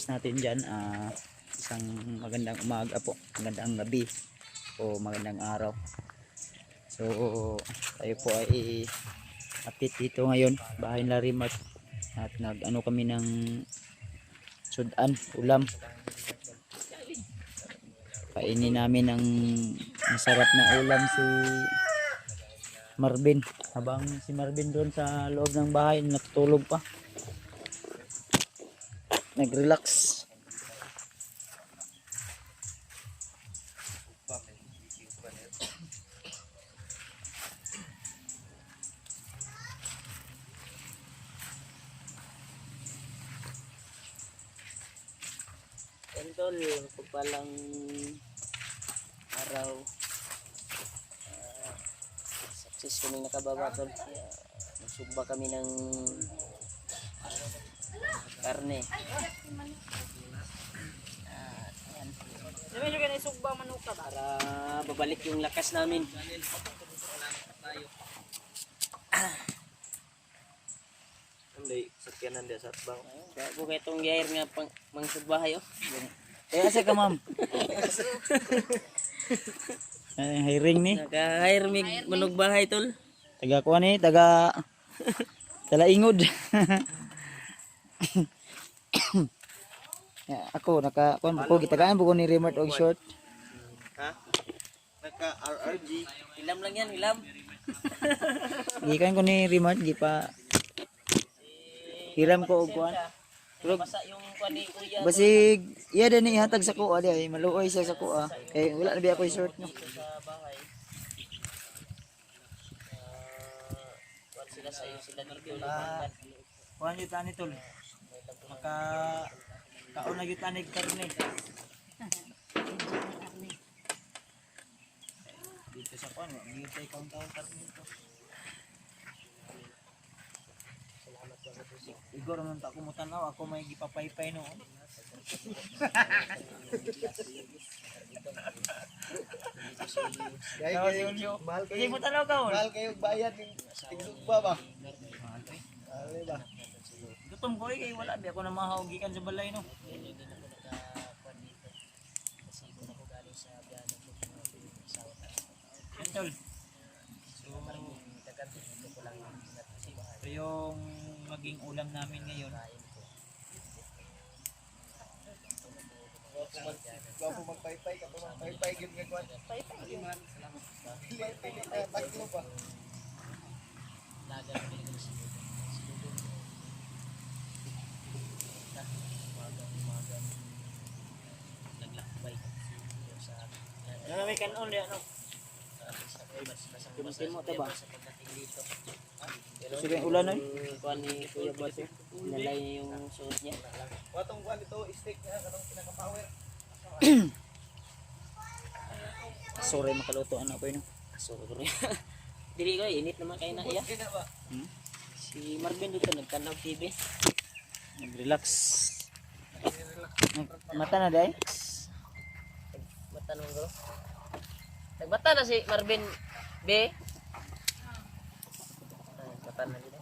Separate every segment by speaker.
Speaker 1: natin dyan, isang magandang umaga po, magandang gabi o magandang araw. So tayo po ay update dito ngayon, bahay na Rimat, at nag-ano kami ng sudan, ulam. Kainin namin ng masarap na ulam si Marvin, habang si Marvin doon sa loob ng bahay natutulog pa, nag-relax. Tol, pagpalang araw, success kami nakababa tol. Nagsugba kami ng karne. Namin yung naisugba manuka para babalik yung lakas namin.
Speaker 2: Hindi, sakyanan dia sa bang.
Speaker 1: Kaya po kayo itong yair nga pang mangsugbahay oh. Eh, asa ka ma'am? Hiring ni? Naka-hire mig manugbahay tol. Taga kuha ni, taga Talaingod. Ako, naka-kuha po, gitagaan po ko ni Rimart og short.
Speaker 2: Ha? Naka-RRG.
Speaker 1: Hilam lang yan, hilam. Gikan ko ni Rimart, di pa hiram ko og kuha. Basa yung kuha ni Kuya. Basig, iya din ni ihatag sa kuha di ay maluoy siya sa kuha. Kay wala na biya ko short no. Sila sa iyo sila dito. Kuha niyo tani tol. Maka kaon na gyud tani karne. Dito sa kuha, dito tay kaon-kaon karne to. Igor man ta ko mo tanaw, ako may gipapaypay no.
Speaker 2: Mahal
Speaker 1: Hindi
Speaker 2: kayo.
Speaker 1: mo tanaw ka on.
Speaker 2: Mahal kayo bayad ng tigsugba ba? Mahal ba?
Speaker 1: Gutom ko kay wala di ako na mahaw gikan sa balay no. Tol. So yung maging ulam namin ngayon.
Speaker 2: Bago magpaypay ka pa magpaypay gyud nga kwan. Paypay man. Salamat. Pili taklo ba?
Speaker 1: Ano may kanon di ano? Kumasin mo ta ba? Sige ulan oy. Kuan ni Kuya Boss. Nalay niya yung suot niya.
Speaker 2: Watong kwan ito stick nga kanang pinaka-power.
Speaker 1: Sorry makaluto ana ko no. Sorry ko. Dili ko init naman kay na iya.
Speaker 2: Kina ba?
Speaker 1: Si Marvin dito nagtanaw TV. Nag-relax. Mata na day. Mata na ko. Nagbata na si Marvin B. Mata na dito.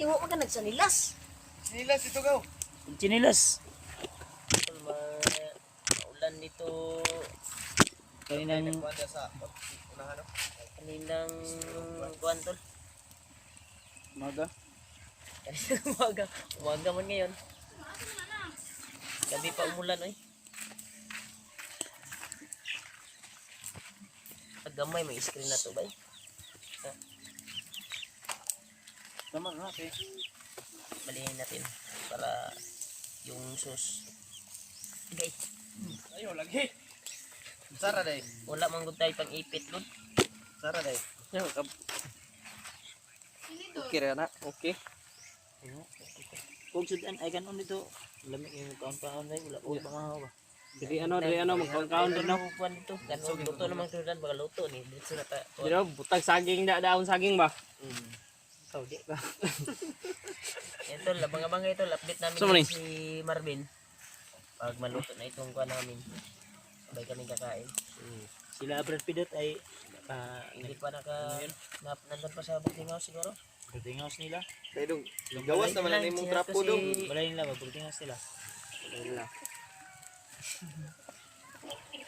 Speaker 1: Iwo ka nagsanilas.
Speaker 2: Sinilas ito gaw.
Speaker 1: Chinilas. Ulan nito. Kaninang
Speaker 2: Kwan dia sa unahan no.
Speaker 1: kaninang kuantol.
Speaker 2: Maga.
Speaker 1: Umaga. Umaga man ngayon. Gabi pa umulan oy. Paggamay may screen na to bay.
Speaker 2: Tama na kay.
Speaker 1: Balihin natin para yung sauce. Gay.
Speaker 2: Ayo lagi. Sara day.
Speaker 1: Wala man gud tayo pang ipit gud.
Speaker 2: Sara day.
Speaker 1: Okay ra na. Okay. Kung sudan ay kanon dito. Lamig yung kaon-kaon day wala ko pa mahaw ba.
Speaker 3: Diri ano magkaon din no.
Speaker 1: Kuan dito. Kanon luto namang sudan baka luto ni dito na ta.
Speaker 3: Diri butag saging daon saging ba.
Speaker 1: Saudi ba? Ito labang-abang ito update namin
Speaker 3: So,
Speaker 1: si Marvin. Pag maluto na itong kuan namin. Sabay kami kakain. Sila Brad Pitt ay
Speaker 4: Hindi pa nandun pa sa boarding house siguro.
Speaker 1: building house nila.
Speaker 2: Kaya dong, gawas naman ang imong trapo dong.
Speaker 1: Balay nila ba? Building house nila.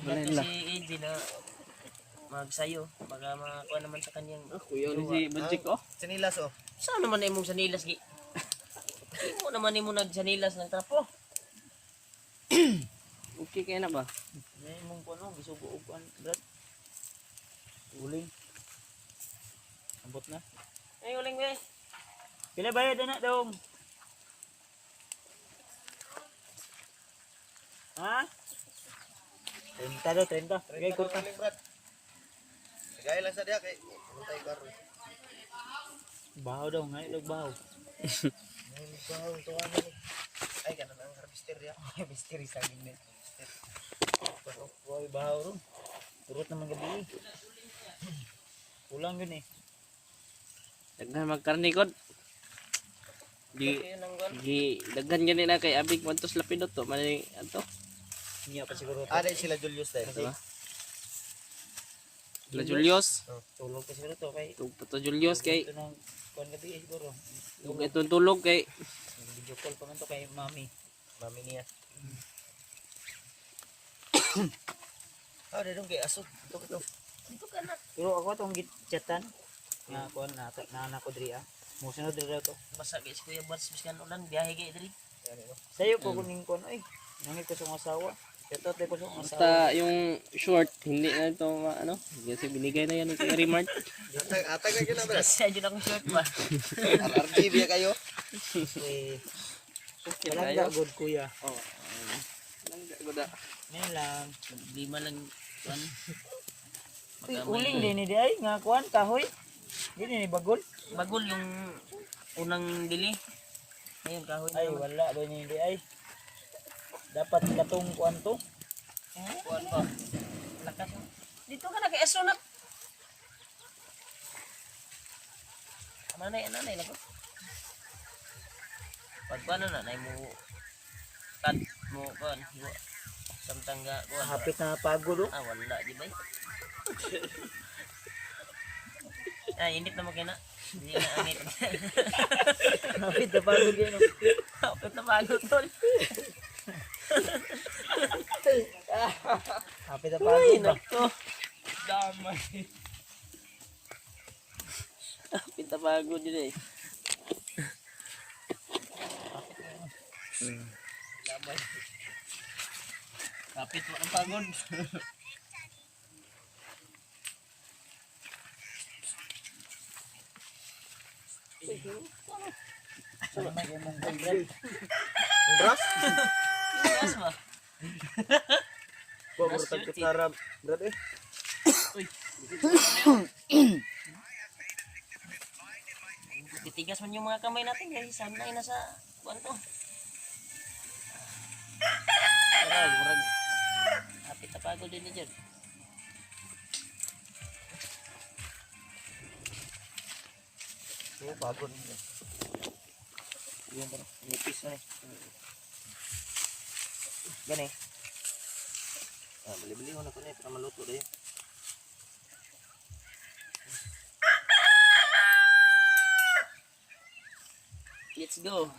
Speaker 4: Wala si AJ na magsayo. Baka makakuha naman sa kanyang...
Speaker 3: Kuya ni si Bunchik oh.
Speaker 2: Sinilas oh.
Speaker 4: Saan naman na imong sanilas, Gi? Imo naman imo nagsanilas ng trapo.
Speaker 3: Okay kaya na ba?
Speaker 1: Yan mong kuno, gisugo og kuan, Brad. Uling. Ambot na.
Speaker 4: Ay, uling be.
Speaker 1: Pila bayad na dong? Ha? 30 daw, 30. Kaya kurta.
Speaker 2: Brad. Sagay lang sa diya kay untay karon.
Speaker 1: Bahaw daw, ngayon bahaw.
Speaker 2: May bahaw to ano. Ay kanan ang harvester ya.
Speaker 1: Mystery sa akin din. Boy, bahaw ron. Turot naman gabi. Kulang yun eh.
Speaker 3: Daghan magkarnikod. Di
Speaker 4: Kaya nang gan.
Speaker 3: di daghan gani na kay abig mantos lapidot to man ato.
Speaker 1: Niya pa siguro.
Speaker 2: Ada sila Julius tayo.
Speaker 3: Diba? La Julius.
Speaker 1: Tulog pa siguro to kay.
Speaker 3: Tugto Julius kay
Speaker 1: Ito ng kuan gabi siguro.
Speaker 3: ug itong tulog kay
Speaker 1: Video call pa man to kay mami.
Speaker 2: Mami niya. Ah, dong kay aso. Ito.
Speaker 4: Dito ka na.
Speaker 1: Pero ako tong chatan nga kuan na anak ko diri ah. Mo sunod diri to.
Speaker 4: Basta guys, Kuya Bars, biskan ulan, biyahe kay diri.
Speaker 1: Sayo ko kuning kuan ay. Nangit ko sa akong asawa. Ito tay ko sa akong asawa.
Speaker 3: basta yung short hindi na ito ano kasi binigay na yan ni Kuya Rimart.
Speaker 2: Atag na gyud na Brad.
Speaker 4: Kasi dyan akong short ba?
Speaker 2: RRD biya kayo.
Speaker 1: Eh,
Speaker 3: Okay
Speaker 1: Palangga good kuya.
Speaker 3: Oh. Goda.
Speaker 1: Ngayon lang.
Speaker 4: Lima lang, kuan.
Speaker 1: Uy, uling din ni di ay nga kuan kahoy. Dili ni bagol.
Speaker 4: Bagol yung unang bili. Ayun, kahoy na
Speaker 1: Ay
Speaker 4: naman.
Speaker 1: wala ba ni di ay. Dapat katong kuan to.
Speaker 4: Kuan pa. Lakas mo. Dito ka na kay Aso na. Nanay lang ko. Pagkuan na nanay mo. Kat mo kuan. Samtangga kuan.
Speaker 1: Hapit na pagod oh.
Speaker 4: Ah, wala di ba? Ah, init na mo kina. Hindi na anit.
Speaker 1: Hapit na pagod yun.
Speaker 4: Kapit na bago tol.
Speaker 1: Hapit na pagod ba?
Speaker 4: Nako. Damay.
Speaker 3: Pintabago din eh.
Speaker 4: Damay. Kapit mo ang pagod.
Speaker 2: Bras?
Speaker 4: Yes ba?
Speaker 2: Ko mo tag kutsara Brad eh.
Speaker 4: Titigas man yung mga kamay natin guys. Sanay na sa kuan to. Murag. Kapit na pagod din ni dyan.
Speaker 2: Oh, pagod.
Speaker 1: Yan ba? Nipis na eh. Gani.
Speaker 2: Ah, bili-bili ko na ko para maluto dayo.
Speaker 4: Let's go.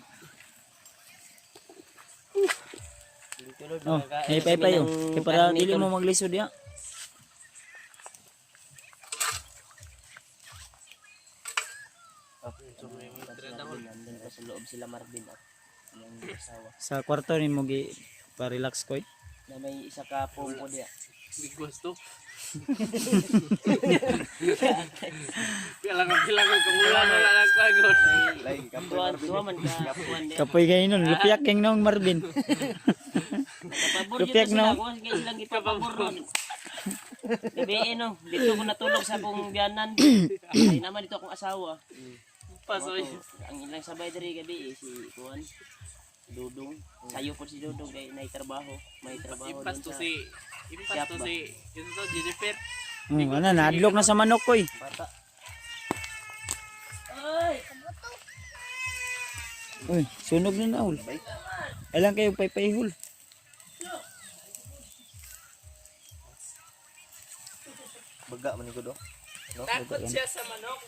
Speaker 1: Oh, hey pay yo. Kay para dili mo maglisod ya.
Speaker 4: Nandun pa sa loob sila Marvin at yung asawa.
Speaker 1: Sa kwarto ni mo gi pa-relax ko.
Speaker 4: Na may isa ka pompo diya.
Speaker 3: Big gusto. Kailangan kumulan wala lang pagod.
Speaker 2: Lain
Speaker 4: Dua man ka kuan diya.
Speaker 1: Kapoy kay nun, lupiak keng nong Marvin.
Speaker 4: Pabor
Speaker 1: Lupiak,
Speaker 4: yun sila.
Speaker 1: no?
Speaker 4: Kung sige silang ipapabor ron. Gabi no, dito ko natulog sa akong biyanan. Ay naman dito akong asawa.
Speaker 3: Pasoy.
Speaker 4: Ang ilang sabay diri gabi si kuan. Dudong. Sayo po si Dudong kay may trabaho. May trabaho
Speaker 3: Impas to si ito Jennifer.
Speaker 1: Ano nadlok na sa manok ko eh.
Speaker 4: bata. Ay,
Speaker 1: Uy, sunog na naul. Ilang kayo paypayhul.
Speaker 2: baga man ko do. No?
Speaker 3: Takot siya sa manok.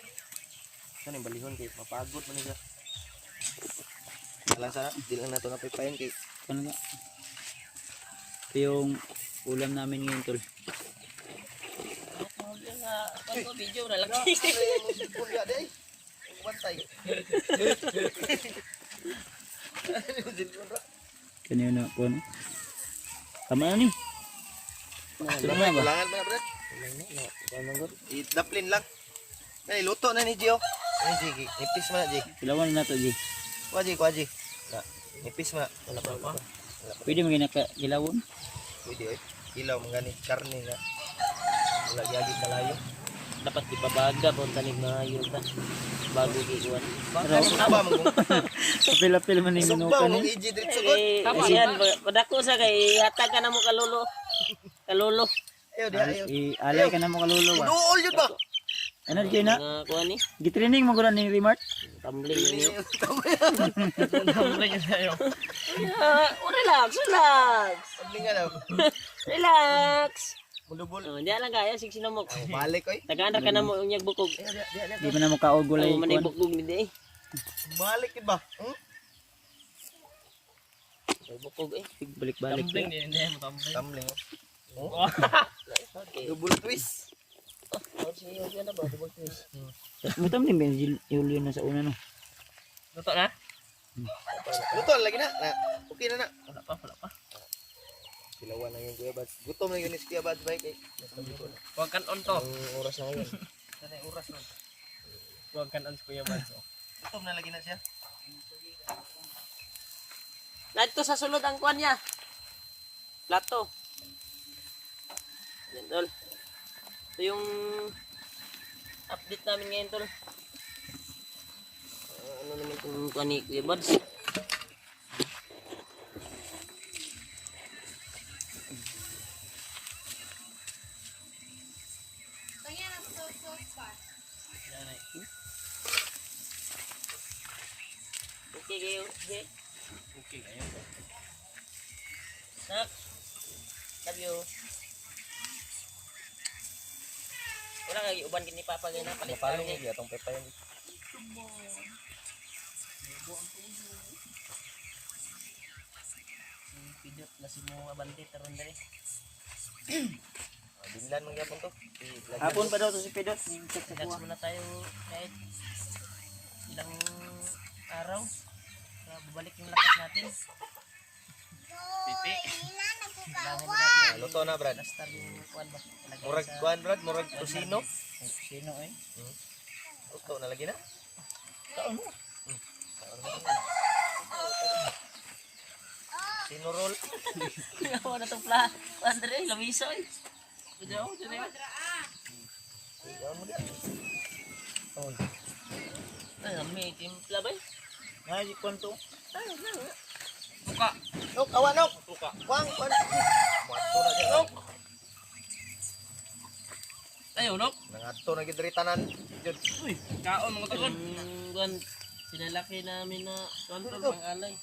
Speaker 2: Kan yung balihon kay mapagod man siya. Alang sana, di lang nato napipayan kay
Speaker 1: Ano nga? Ito yung ulam namin ngayon tol.
Speaker 4: Ano video na lang.
Speaker 2: kunya day. Bantay.
Speaker 1: Kanina na po ano? Tama na nim. Ito na ba?
Speaker 2: Kulangan man brad. I-daplin lang. Nay luto na ni Gio. Ni Jigi, nipis man na Jigi.
Speaker 1: Ilawan na to G.
Speaker 2: Kwaji. Na, nipis man. Wala pa.
Speaker 1: Pwede mo ginakagilawon?
Speaker 2: Pwede oy. Ilaw mangani karne nga. Wala gyagi kalayo.
Speaker 4: Dapat ipabaga po tanig mga yuta. Bago giguan.
Speaker 2: Ba mo
Speaker 1: Apil-apil man yung
Speaker 2: Sugba
Speaker 1: minukan
Speaker 2: mo
Speaker 1: eh.
Speaker 2: iji drit sugod.
Speaker 4: Yan, padako sa kay hatag ka na mo kalolo. Kalolo.
Speaker 2: Ayo di ayo.
Speaker 1: Alay ka na mo kalulo ba?
Speaker 2: Duol yun ba?
Speaker 1: Ano di na?
Speaker 4: Mga kuha ni.
Speaker 1: Gitraining mo gula ni Remart?
Speaker 4: Tumbling niyo.
Speaker 3: Tumbling sa'yo.
Speaker 4: Relax.
Speaker 2: Paglingan daw.
Speaker 4: Relax.
Speaker 2: Mulubol.
Speaker 4: Diyan lang kaya, sig sinamok.
Speaker 2: Balik oy.
Speaker 4: Tagana ka na mo unyag bukog.
Speaker 1: Di ba na mo kaog gulay
Speaker 4: Oo, manay
Speaker 1: kuan?
Speaker 4: bukog ni day.
Speaker 2: Balik yun ba? Hmm?
Speaker 4: Bukog eh.
Speaker 1: Balik-balik.
Speaker 3: Tumbling din. Hindi mo tumbling.
Speaker 2: Tumbling.
Speaker 4: Okay.
Speaker 2: Double twist.
Speaker 4: Oh, siyo na ba? Double twist.
Speaker 1: Mo tam din Julio na sa una no.
Speaker 3: Luto na?
Speaker 2: Luto lagi na. Okay na na.
Speaker 3: Wala pa.
Speaker 2: Silawan na yung Kuya Bads. Gutom na yun ni Kuya Bads ba kay.
Speaker 3: Huwag kan on to.
Speaker 2: Ang oras na ngayon.
Speaker 3: Sana yung oras nun. Huwag kan on sa Kuya Bads.
Speaker 2: Gutom na lagi na siya.
Speaker 4: Nadto sa sulod ang kuan niya. Plato. Yan tol. Ito yung update namin ngayon tol. Ano naman itong kuan ni Kuya Buds. Okay kayo, okay.
Speaker 3: Okay kayo.
Speaker 4: Nak. Love you. Wala kang uban kini papa gay na palit
Speaker 2: Napalo
Speaker 4: kami.
Speaker 2: niya atong pepa yun.
Speaker 4: Pidot na si mo abante taron dere.
Speaker 2: Dinlan mo gyapon to.
Speaker 1: Hapon pa daw to si Pedot.
Speaker 4: Relax muna tayo kahit ilang araw. Para babalik yung lakas natin.
Speaker 3: Pipi.
Speaker 4: Kailangan natin.
Speaker 2: Luto na Brad.
Speaker 4: Basta yung kuan ba? Lagyan
Speaker 2: Murag
Speaker 4: sa-
Speaker 2: kuan Brad, murag tusino.
Speaker 1: Sino eh?
Speaker 2: Luto na lagi na. Sino roll?
Speaker 4: Ako na itong pla. Andre, lamiso eh.
Speaker 3: Kujaw, dyan yun.
Speaker 2: Yawan mo diyan.
Speaker 4: Ay, may timpla ba eh?
Speaker 1: Ay, kwento.
Speaker 3: Buka.
Speaker 2: Nok, awan nok.
Speaker 3: Buka.
Speaker 2: Wang, kuan. Muadto na diyan. Nok.
Speaker 3: Ayaw, no?
Speaker 2: Nangadto na gid ritanan. Jud.
Speaker 3: Uy, kaon mga tugon.
Speaker 4: Yung kuan, sinalaki namin na kuan tol pang alay.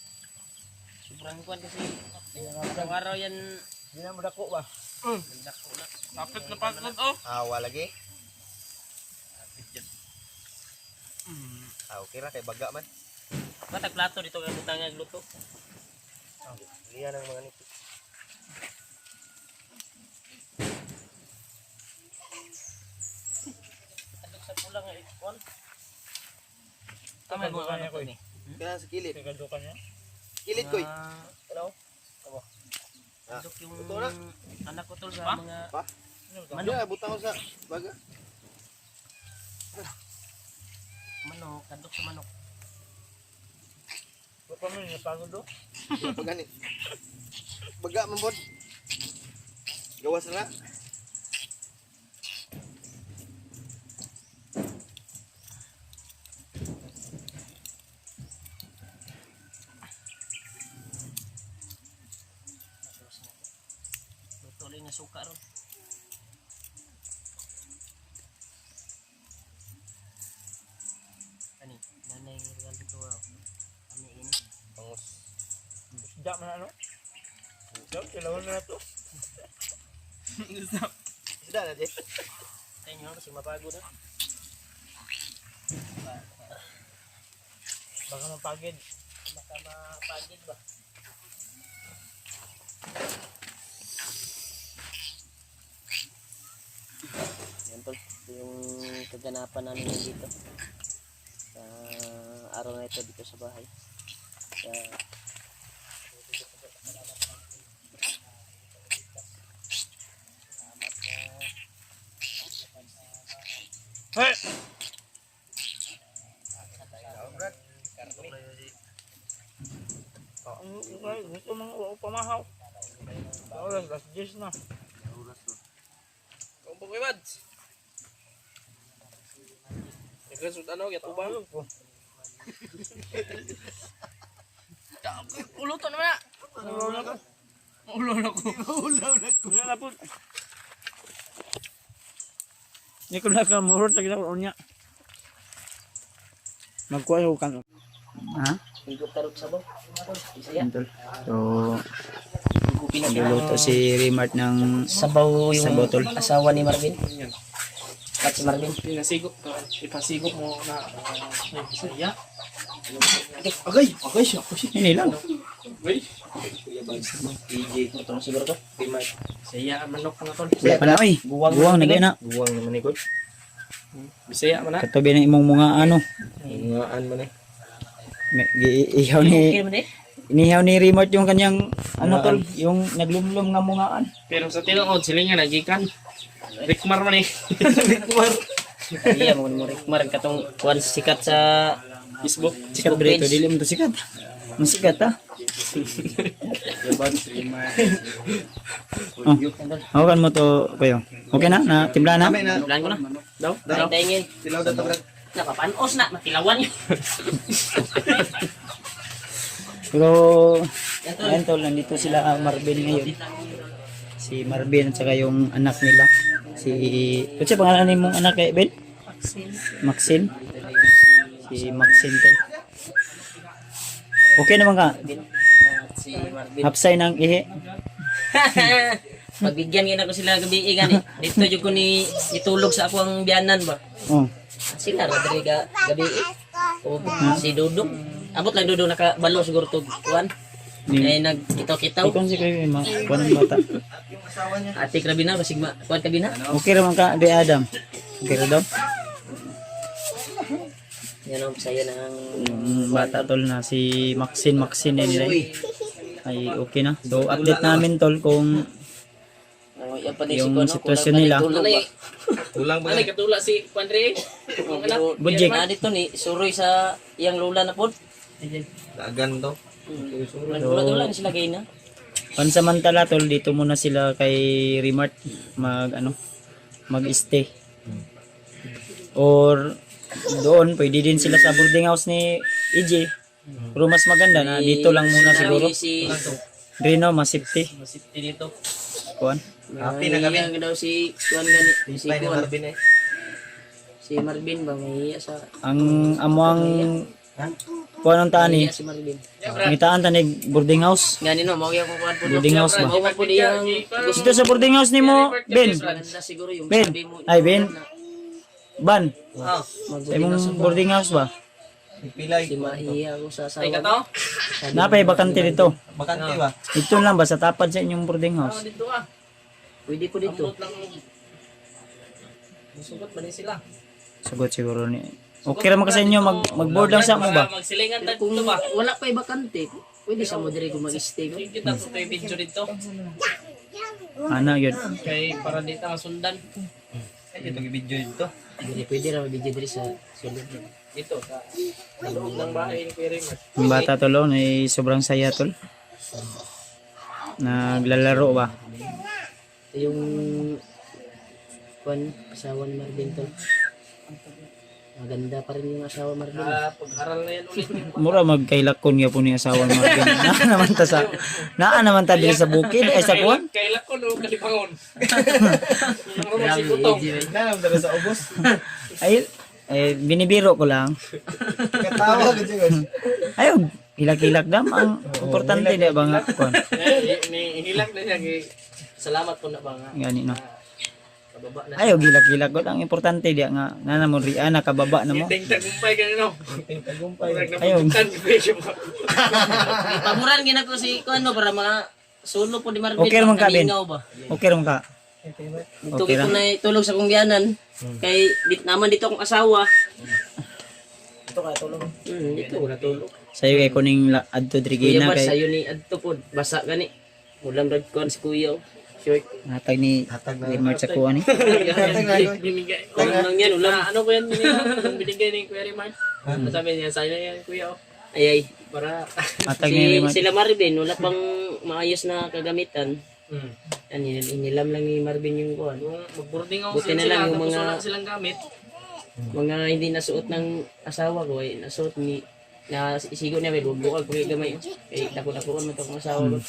Speaker 4: Sobrang kuan kasi araw-araw yan
Speaker 2: Di na mo dako ba?
Speaker 4: dako na.
Speaker 3: Kapit na pagod, oh.
Speaker 2: Awa lagi. Okay ra kay baga man.
Speaker 4: Matag plato dito kay butangag luto.
Speaker 2: Liya ng mga nipis.
Speaker 4: Adok sa pulang eh kuan.
Speaker 3: Tama mo kanya ko
Speaker 4: ni.
Speaker 2: Kaya sa kilid.
Speaker 3: Kadukan niya.
Speaker 2: Kilid koy. Ano?
Speaker 4: Adok yung
Speaker 2: Luto na.
Speaker 4: anak ko tol sa
Speaker 3: Pa?
Speaker 4: mga
Speaker 2: Pa?
Speaker 4: Manok.
Speaker 2: Ano butang ko sa baga?
Speaker 4: manok, adok sa manok.
Speaker 3: Ba't pa mo yung napagod, oh?
Speaker 2: Pagani. Baga man bod. Gawas na.
Speaker 4: Luto lang na suka ron. Kani, nanay regal dito raw. Kami ini.
Speaker 2: Pangus.
Speaker 3: Isda man ano? Isda, kailangan na ito. Isda.
Speaker 2: Isda na di.
Speaker 4: Sa inyo, kasi mapagod na. Baka mapagod. Baka mapagod ba? Yan tol, ito yung kaganapan namin dito sa araw na ito dito sa bahay.
Speaker 1: Gusto mong pamahaw. Oras, last 10 na.
Speaker 4: Kung po kayo, Mads. Nagkasud ano, yatubang. Uluto naman na. Ulaw na ko.
Speaker 1: Wala na po. Hindi ko na kamurot lagi na ko niya. Magkuha ko kan. Ha?
Speaker 4: Higop tarot sa bo. Isaya.
Speaker 1: Tol. So,
Speaker 4: Higupin na
Speaker 1: niluluto si Remart ng
Speaker 4: sabaw yung
Speaker 1: sabaw, tol.
Speaker 4: asawa ni Marvin. At si Marvin.
Speaker 3: Ipasigop mo na saya.
Speaker 1: Agay siya. Hindi lang.
Speaker 4: DJ ko to siguro to.
Speaker 3: Saya ang manok nga tol.
Speaker 1: Wala pa na oy. Buwang na gaya na.
Speaker 2: Buwang naman ni Kod.
Speaker 3: Bisaya man na.
Speaker 1: Katabi ng imong mga ano.
Speaker 2: Ngaan man eh.
Speaker 1: Ihaw
Speaker 4: Okay
Speaker 1: ni
Speaker 4: naman eh.
Speaker 1: inihaw ni Remart yung kanyang ano tol, yung naglumlum nga mungaan.
Speaker 3: Pero sa tinuod sila nga nagikan. Rikmar man eh.
Speaker 4: Iya mo Rikmar katong kuan sikat sa
Speaker 3: Facebook.
Speaker 1: Sikat ba ito? Dili mo to sikat. Masikat ha. Oh, hawakan mo to kayo. Okay na? Na timpla na?
Speaker 4: Plan ko na.
Speaker 3: Daw.
Speaker 4: Tingin.
Speaker 2: Tilaw daw to, Brad.
Speaker 4: Napapanos na, matilawan yun.
Speaker 1: Pero ayun tol, nandito sila Marvin ngayon. Si Marvin at saka yung anak nila. Si ano siya pangalan mong anak kay Ben? Maxine. Si Maxine tol. Okay naman ka?
Speaker 4: Si Marvin.
Speaker 1: Hapsay ng ihi.
Speaker 4: Pagbigyan nga ako sila gabi gani. Dito jud ko ni itulog sa ako ang biyanan ba.
Speaker 1: Oh.
Speaker 4: Sila Rodriga gabi. O si Dudong. Abot lang Dudong nakabalo siguro to kuan. Eh nagkitaw-kitaw.
Speaker 1: Ikaw si kayo kuha ng bata.
Speaker 4: Ate Krabina basig ma kuan kabina.
Speaker 1: Okay naman ka, Di Adam. Okay ra daw.
Speaker 4: Yan ang saya ng
Speaker 1: Yung bata tol na si Maxine nila ay okay na. So update namin tol kung
Speaker 4: yan pa din
Speaker 1: yung
Speaker 4: si Kuan,
Speaker 1: sitwasyon
Speaker 4: kulang pa
Speaker 1: nila.
Speaker 4: din tulog ba?
Speaker 2: Tulang ba?
Speaker 3: Ano katula si Pandre?
Speaker 1: Budjek.
Speaker 4: Na dito ni suroy sa iyang lula na pod.
Speaker 2: Dagan to.
Speaker 4: Nagdula-dula na sila gay na.
Speaker 1: Pansamantala tol, dito muna sila kay Remart mag-stay. Or doon pwede din sila sa boarding house ni EJ. Pero mas maganda na dito lang muna siguro.
Speaker 4: Si
Speaker 1: Grino, mas safety.
Speaker 4: Masipti dito.
Speaker 1: Kuan.
Speaker 2: Happy na kami.
Speaker 4: Mahiya daw si Kuan gani. Si
Speaker 2: Play ni
Speaker 4: Kuan.
Speaker 2: Marvin eh.
Speaker 4: Si Marvin ba mahiya sa
Speaker 1: Ang amuang kuan ang tani.
Speaker 4: mahiya si Marvin.
Speaker 1: Ngitaan tani boarding house.
Speaker 4: Ngani no mao gyud ko kuan pod.
Speaker 1: Boarding house ba?
Speaker 4: Mao man pod iyang
Speaker 1: Dito sa boarding house nimo, Ben.
Speaker 4: ganda siguro yung
Speaker 1: Ben.
Speaker 4: sabi mo.
Speaker 1: Ay, Ben. Ban.
Speaker 4: Ah,
Speaker 1: Sa imong boarding house ba?
Speaker 2: Pilay.
Speaker 4: si mahiya ko sa
Speaker 3: Ay
Speaker 4: asawa.
Speaker 3: kato.
Speaker 1: Napay bakante dito.
Speaker 2: Bakante ba?
Speaker 1: Ito lang ba sa tapad sa inyong boarding house?
Speaker 3: Dito ah.
Speaker 4: Pwede po dito.
Speaker 3: Amot lang. Musugot ba ni sila?
Speaker 1: Sagot siguro ni. Okay ra man kasi inyo mag-board lang sa mo ba?
Speaker 3: Magsilingan tayo
Speaker 4: Kung
Speaker 3: dito ba?
Speaker 4: wala pa bakante, pwede sa mo dire kung mag-stay ko.
Speaker 3: Kita sa tayo video dito.
Speaker 1: Ana yun.
Speaker 3: Kay para dito masundan.
Speaker 2: Ito yung video dito.
Speaker 4: Pwede ra video dire sa sulod.
Speaker 3: Dito sa loob ng bahay ni Kuya Raymond.
Speaker 1: Yung bata tol, ay sobrang saya tol. Naglalaro ba?
Speaker 4: Ito yung kuan asawa ni Marvin to. Maganda pa rin yung asawa Marvin.
Speaker 3: Pag-aral na yan ulit.
Speaker 1: Mura magkailakon nga po ni asawa ni Marvin. Naa naman ta diri sa bukid ay sa kuan.
Speaker 3: Kailak ko no kalipangon. Yung rumah si Kutong.
Speaker 2: Nanam talaga sa ubos.
Speaker 1: Ay binibiro ko lang.
Speaker 2: Katawa ka dyan.
Speaker 1: Ayun, hilak-hilak dam ang importante di ba nga kuan.
Speaker 3: Inilak na niya. Salamat po na ba nga.
Speaker 1: Gani no.
Speaker 4: Kababa na.
Speaker 1: Ayaw gilak-gilak ko ang importante dia nga mo riya nakababa na mo.
Speaker 3: Ting tagumpay ka no.
Speaker 1: Ayaw.
Speaker 4: Pamuran gina ko si kuno para mga sulo po di Marvin.
Speaker 1: Okay naman ka, Ben.
Speaker 4: Kalingaw ba?
Speaker 1: Okay ron ka.
Speaker 4: Dito
Speaker 1: Okay
Speaker 4: ko
Speaker 1: ra.
Speaker 4: na tulog sa kong gianan. Kay naman dito akong asawa.
Speaker 2: Ito kaya tulong.
Speaker 4: Dito ko natulog.
Speaker 1: Sayo kay kuning adto diri
Speaker 4: Kuya
Speaker 1: gina
Speaker 4: ba
Speaker 1: kay
Speaker 4: sayo ni adto po basa gani. Ulam rag kuan si kuya. Short.
Speaker 1: hatag ni
Speaker 2: Hatag na.
Speaker 1: Rimar sa kuha ni.
Speaker 3: Binigay.
Speaker 4: Ulam lang yan, ulam.
Speaker 3: Ano ko yan binigay ni Kuya Rimar? Sabi niya, sa'yo na yan kuya.
Speaker 4: Ay ay.
Speaker 3: Para
Speaker 1: Hatag ni Rimar.
Speaker 4: Sila Marvin wala pang maayos na kagamitan. Yan, inilam lang ni Marvin yung kuan.
Speaker 3: kung mag-boarding ako
Speaker 4: Buti na
Speaker 3: sila,
Speaker 4: lang yung
Speaker 3: tapos
Speaker 4: mga-
Speaker 3: wala silang gamit.
Speaker 4: Mga hindi nasuot ng asawa ko ay nasuot ni na isigo niya may bukal pag gamay. Kay dako-dako man tong asawa ko.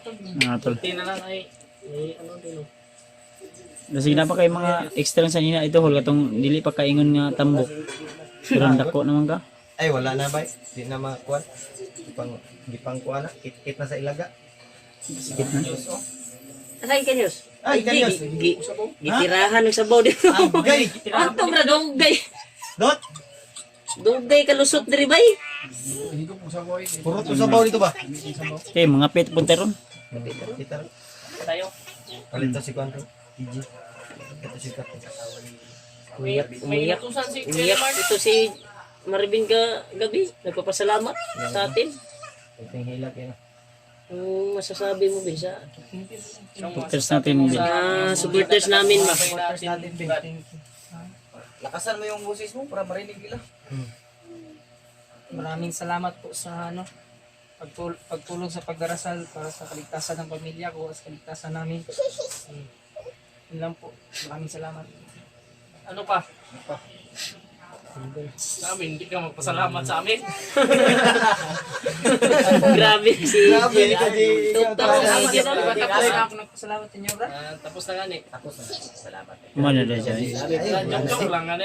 Speaker 1: Mga tol.
Speaker 3: Buti na lang ay ano din oh.
Speaker 1: Kasi na pa kay mga extra sa nina ito hol katong dili pa kaingon nga tambok. Pero ang dako naman ka.
Speaker 2: Ay, wala na ba? Di na makuan. Gipang kuan na. Kit na sa ilaga.
Speaker 1: Sikit na.
Speaker 4: Asay kanyos?
Speaker 2: Ay, kanyos.
Speaker 4: Gitirahan ng sabaw dito.
Speaker 2: Agay!
Speaker 4: Ato bra dugay.
Speaker 2: Dot!
Speaker 4: Dugay kalusot diri bay.
Speaker 2: Puro to sabaw dito ba?
Speaker 1: Okay, mga pet punta ron.
Speaker 2: Kita.
Speaker 3: Tayo.
Speaker 2: Palito si Kwanto. TG. Ito si Kato.
Speaker 4: Umiyak,
Speaker 3: May
Speaker 4: umiyak.
Speaker 3: inutusan si Kuya
Speaker 4: Umiyak
Speaker 3: Rimar.
Speaker 4: ito si Marvin ka gabi. Nagpapasalamat sa atin.
Speaker 2: Ito yung hilag yan.
Speaker 4: Ang masasabi mo bisa
Speaker 1: Puters natin din.
Speaker 4: sa supporters namin ba?
Speaker 2: Lakasan mo yung boses mo para marinig nila.
Speaker 5: Maraming salamat po sa pagtulong sa pagdarasal para sa kaligtasan ng pamilya ko at sa kaligtasan namin. Yun lang po. Maraming salamat.
Speaker 3: Ano pa? Sabi, hindi ka magpasalamat sa amin.
Speaker 4: Grabe si
Speaker 2: Grabe ka, G.
Speaker 4: Tuktok
Speaker 2: Salamat,
Speaker 4: si Jun.
Speaker 2: salamat.
Speaker 5: Tapos na ako nagpasalamat ninyo, bro.
Speaker 3: Tapos na gani.
Speaker 1: Mana na siya.
Speaker 3: Joke lang. Ano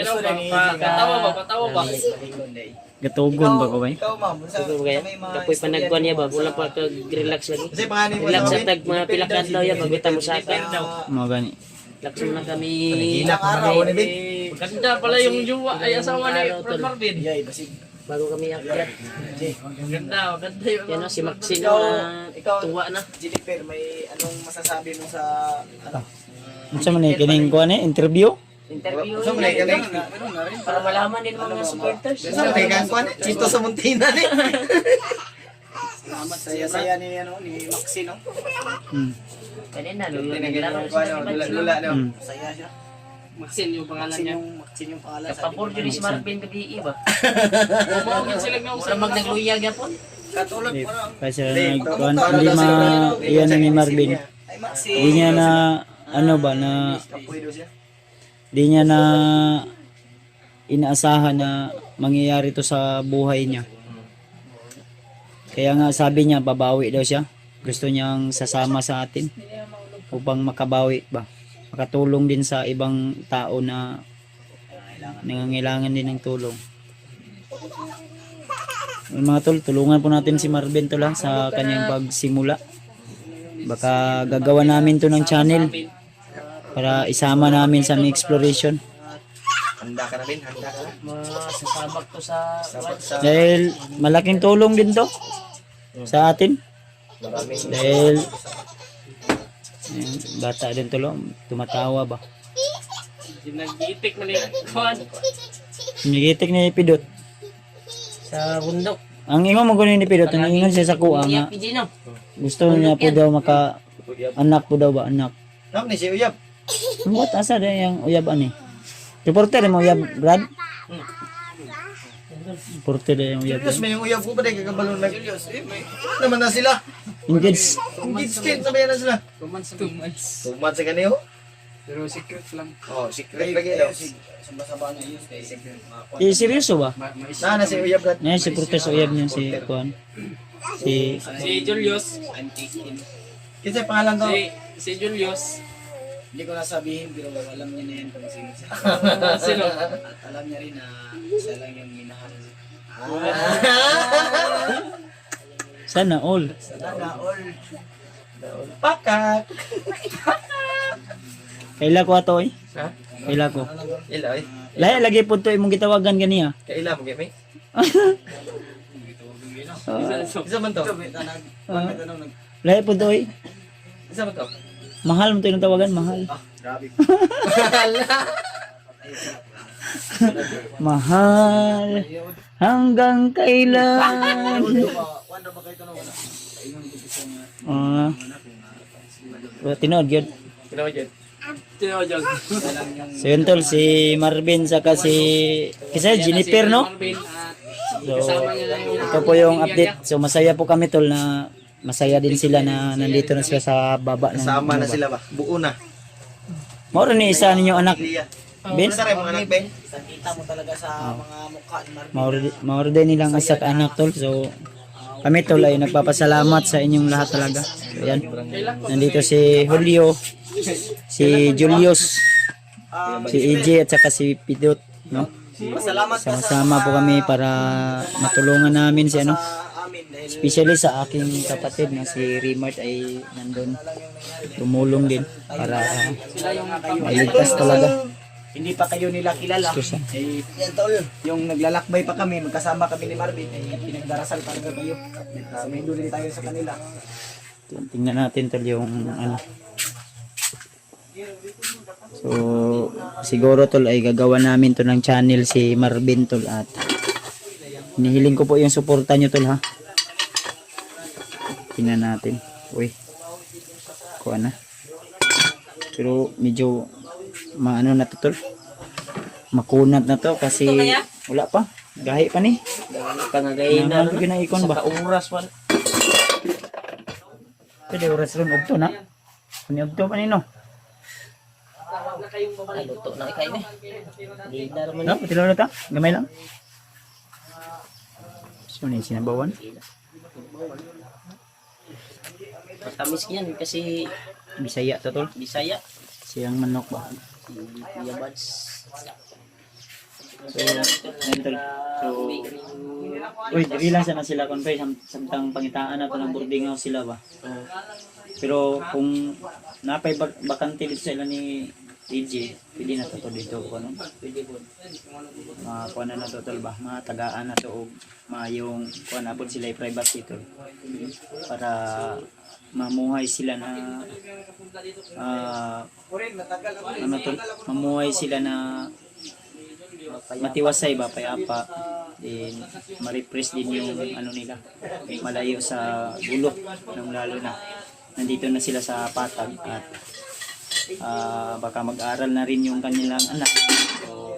Speaker 3: patawa ba? Patawa ba?
Speaker 1: Gatugon ba ko ba?
Speaker 2: Ikaw, ma'am. Sa
Speaker 4: Kaya
Speaker 2: may mga
Speaker 4: kapoy panagkuan niya ba? Wala pa kag-relax lagi.
Speaker 2: Kasi panganin mo
Speaker 4: Relax
Speaker 2: sa
Speaker 4: sa
Speaker 2: amin.
Speaker 4: tag mga pila ka adlaw ya bagutan mo sa akin.
Speaker 1: Mga gani.
Speaker 4: Relax mo na kami.
Speaker 2: Ilang araw ni Ben.
Speaker 3: Ganda pala yung jowa ay asawa ni Fred Marvin.
Speaker 4: Bago kami akyat.
Speaker 3: Ganda yung
Speaker 4: Yan o, si Maxine na tuwa na.
Speaker 2: Jennifer, may anong masasabi mo sa ano?
Speaker 1: Unsa man ni kining kuan interview?
Speaker 4: Interview
Speaker 2: Sa mga kaning
Speaker 4: para malaman din mga supporters.
Speaker 2: sa mga kuan Chito sa Muntina ni. Salamat saya ni ano ni Maxi no.
Speaker 4: Kanina, lalo
Speaker 2: Tinagyan
Speaker 4: naglaro
Speaker 2: ko
Speaker 4: siya.
Speaker 2: ano, lula no.
Speaker 1: Hmm.
Speaker 2: Saya siya.
Speaker 3: Maxine yung pangalan niya.
Speaker 2: Maxi yung pangalan.
Speaker 4: Kapapor yun si Marvin gabi iba.
Speaker 3: Umawin sila nga
Speaker 4: Para magnagluya gyapon.
Speaker 2: Katulad
Speaker 1: Hindi.
Speaker 2: pa lang.
Speaker 1: Kasi nagkuan hindi ma iyan ni Marvin.
Speaker 2: Ay Maxi.
Speaker 1: Di niya na ano ba na
Speaker 2: Kapoy daw siya.
Speaker 1: di niya na inaasahan na mangyayari to sa buhay niya. Kaya nga sabi niya babawi daw siya. Gusto niyang sasama sa atin upang makabawi ba. Makatulong din sa ibang tao na nangangailangan din ng tulong. Mga tol, tulungan po natin si Marvin to lang sa kanyang pagsimula. Baka gagawa namin to ng channel para isama namin sa aming exploration.
Speaker 2: Handa ka na Ben, handa ka na.
Speaker 4: Masasabak to sa
Speaker 1: Dahil malaking tulong din to sa atin. Dahil bata din to lang, tumatawa ba.
Speaker 3: Nag-iitik man yung kuhan.
Speaker 1: Nigitik ni Pidot.
Speaker 4: sa bundok.
Speaker 1: Ang ingon mo ni Pidot, ang ingon siya sa kuha nga.
Speaker 4: Iyak PG no.
Speaker 1: Gusto niya po daw maka anak po daw ba anak.
Speaker 2: Nam ni si Uyab.
Speaker 1: What asa din yung uyab ani? Reporter mo uyab Brad? Reporter din yung uyab.
Speaker 2: Julius may yung Uyab ko pa din kakabalon na. Julius, may naman na sila.
Speaker 1: Engage.
Speaker 2: Kids kid sabayan na sila.
Speaker 5: 2 months, 2 months.
Speaker 2: Tumat sa kaniyo.
Speaker 5: Pero secret lang.
Speaker 2: Oh, secret lagi daw.
Speaker 1: Seryoso ba?
Speaker 2: Na si Uyab kat.
Speaker 1: Ngayon si Porter sa uyab niya si Kuan. Si
Speaker 3: Si Julius.
Speaker 2: Kinsa pangalan to?
Speaker 3: Si Julius.
Speaker 6: Hindi ko nasabihin pero alam niya na yan kung sino siya.
Speaker 3: Sino?
Speaker 6: At alam niya rin na siya lang yung minahal.
Speaker 1: sana all.
Speaker 2: Pakat.
Speaker 1: Kaila ko ato eh.
Speaker 3: Ha?
Speaker 1: Kaila ko.
Speaker 3: Ila eh.
Speaker 1: Lahi lagi po to imong gitawagan ganiya.
Speaker 3: Kaila mo gamay.
Speaker 1: Ah,
Speaker 3: Isa man to.
Speaker 1: lahi po to eh.
Speaker 3: Isa man to.
Speaker 1: Mahal mo to yung tawagan, mahal.
Speaker 2: Grabe.
Speaker 1: Mahal hanggang kailan.
Speaker 2: Wanda ba kayo tanong wala?
Speaker 1: Ah. Tinood yun.
Speaker 3: Kinawa dyan. Kinawa dyan.
Speaker 1: So yun tol, si Marvin saka si kasi Jennifer no? So ito po yung update. So masaya po kami tol na masaya din sila na nandito na sila sa baba ng
Speaker 2: Kasama na sila ba? Buo na.
Speaker 1: Moro ni isa ninyong anak.
Speaker 2: Liya.
Speaker 1: Ben,
Speaker 2: Sa rin mga anak, Ben.
Speaker 6: Kita mo talaga sa mga mukha ni Marvin.
Speaker 1: mauro din nilang isa ka anak tol. So kami tol ay nagpapasalamat sa inyong lahat talaga. So yan. Nandito si Julio, si Julius, si EJ at saka si Pidot, no?
Speaker 2: Salamat ka sa
Speaker 1: Sama-sama po kami para matulungan namin si ano,
Speaker 2: amin dahil
Speaker 1: especially sa aking kapatid na si Remart ay nandun tumulong din para mailigtas talaga.
Speaker 6: Hindi pa kayo nila kilala.
Speaker 1: Ito siya.
Speaker 6: Eh, yung naglalakbay pa kami, magkasama kami ni Marvin, ay pinagdarasal talaga kayo. Sumindo din tayo sa kanila.
Speaker 1: Tingnan natin tol yung ano. So siguro tol ay gagawa namin to ng channel si Marvin tol at hinihiling ko po yung suporta nyo tol ha. Tingnan natin. Uy. Kuha na. Pero medyo maano na to tol. Makunat na to kasi wala pa. Gahi pa ni.
Speaker 4: Pangagayin na.
Speaker 1: Naman na ikon ba?
Speaker 4: Oras man.
Speaker 1: Pwede oras ron ugto na. Kuni ugto pa nino.
Speaker 4: Luto na ikay ni. Hindi na naman.
Speaker 1: No, pati lang ta. Gamay lang. So ni sinabawan.
Speaker 4: Matamis yan kasi
Speaker 1: Bisaya to tol.
Speaker 4: Bisaya.
Speaker 1: Siyang manok ba?
Speaker 4: Kuya Bads.
Speaker 1: So, ayun tol. So, uy, dili lang sana sila konfay samtang pangitaan na to ng boarding house sila ba. Pero kung napay bakante dito sila ni TJ, pwede na to dito ko no.
Speaker 4: Pwede po.
Speaker 1: Kuha na to tol ba? Mga tagaan na to og mayong kuha na po sila privacy tol. Para mamuhay sila na ano tol? Mamuhay sila na matiwasay ba payapa din ma-repress din yung ano nila malayo sa bulok ng lalo na nandito na sila sa patag at baka mag-aral na rin yung kanilang anak so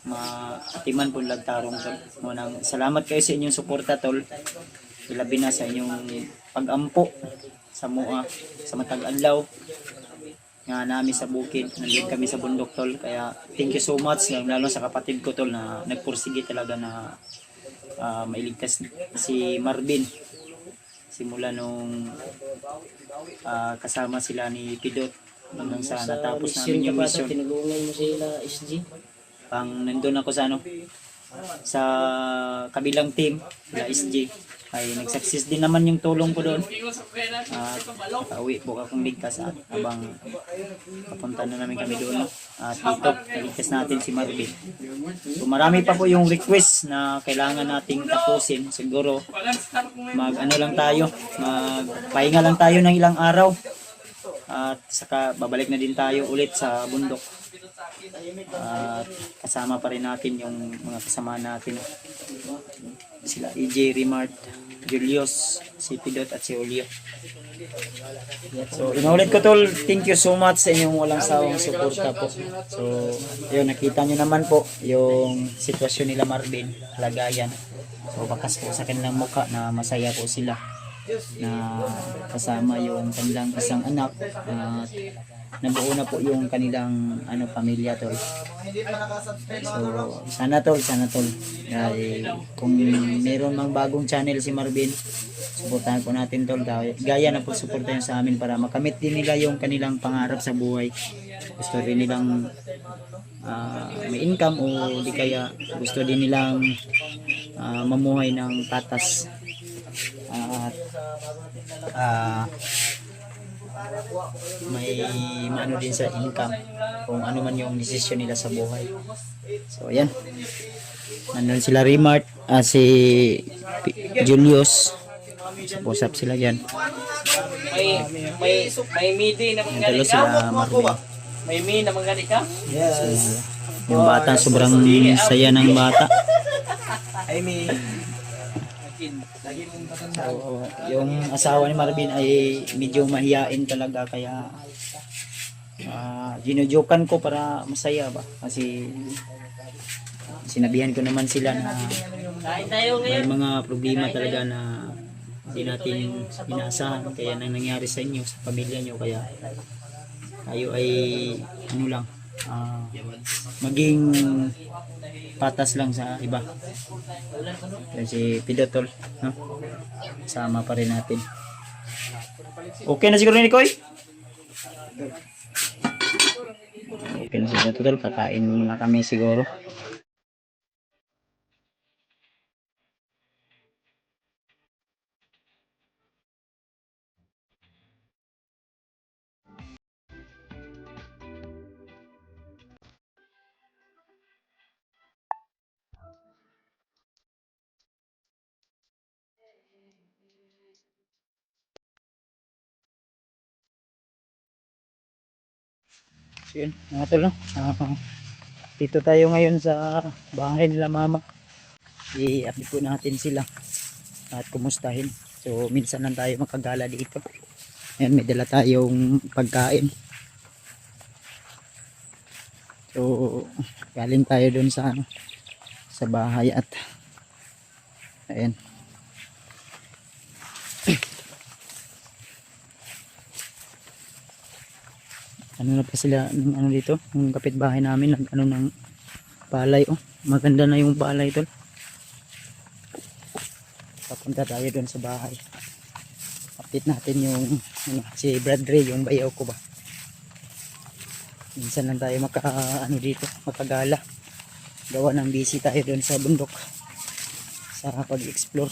Speaker 1: maatiman po lagtarong tol. Munang salamat kayo sa inyong suporta tol ilabi na sa inyong pag-ampo sa mua sa matag adlaw nga namin sa bukid, nandun kami sa bundok tol, kaya thank you so much lalo sa kapatid ko tol na nagpursige talaga na mailigtas si Marvin simula nung kasama sila ni Pidot hanggang sa natapos namin yung mission.
Speaker 4: Tinulungan mo sila SG.
Speaker 1: Nandun ako sa ano sa kabilang team la SG ay nag-success din naman yung tulong ko doon at pauwi po akong ligtas at habang papunta na namin kami doon at dito naligtas natin si Marvin. So marami pa po yung request na kailangan nating tapusin siguro mag ano lang tayo magpahinga lang tayo ng ilang araw at saka babalik na din tayo ulit sa bundok at kasama pa rin natin yung mga kasama natin sila EJ, Remart, Julius, si Pidot at si Julio. So inulit ko tol, thank you so much sa inyong walang sawang suporta po. So yun, nakita nyo naman po yung sitwasyon nila Marvin, lagayan. So bakas po sa kanilang mukha na masaya po sila na kasama yung kanilang isang anak at nabuo na po yung kanilang pamilya tol. So sana tol dahil kung meron mang bagong channel si Marvin, suportahan po natin tol, gaya na po suportahan sa amin para makamit din nila yung kanilang pangarap sa buhay. Gusto rin nilang may income o di kaya gusto din nilang mamuhay ng patas at may maano din sa income kung ano man yung desisyon nila sa buhay. So ayan, nandun sila Remart, si Julius, usap sila yan.
Speaker 4: May midi na
Speaker 1: Nandun sila Marvin.
Speaker 4: May mi na manggali ka?
Speaker 6: Yes.
Speaker 1: Yung bata, sobrang saya ng bata.
Speaker 6: Ay, may...
Speaker 1: So, yung asawa ni Marvin ay medyo mahiyain talaga, kaya ginujokan ko para masaya ba, kasi sinabihan ko naman sila na
Speaker 4: Kain tayo
Speaker 1: may
Speaker 4: ngayon.
Speaker 1: mga problema talaga na hindi natin inaasahan, kaya nang nangyari sa inyo, sa pamilya nyo, kaya tayo ay ano lang, maging patas lang sa iba. Kasi Pidotol, no? Sama pa rin natin. Okay na siguro ni Koy? Okay na siguro, Tol. Kakain muna kami siguro. So yun, mga tol, no? Dito tayo ngayon sa bahay nila mama. I-update po natin sila at kumustahin. So minsan lang tayo makagala dito. Ayan, may dala tayong pagkain. So galing tayo dun sa ano, sa bahay at ayan. Ano na pa sila ng ano dito, yung kapitbahay namin nag ano ng palay. Oh, maganda na yung palay, tol. Papunta tayo doon sa bahay. Update natin yung ano, si Bradley, yung bayaw ko ba. Minsan lang tayo ano dito, makagala. Gawa ng busy tayo doon sa bundok sa pag-explore.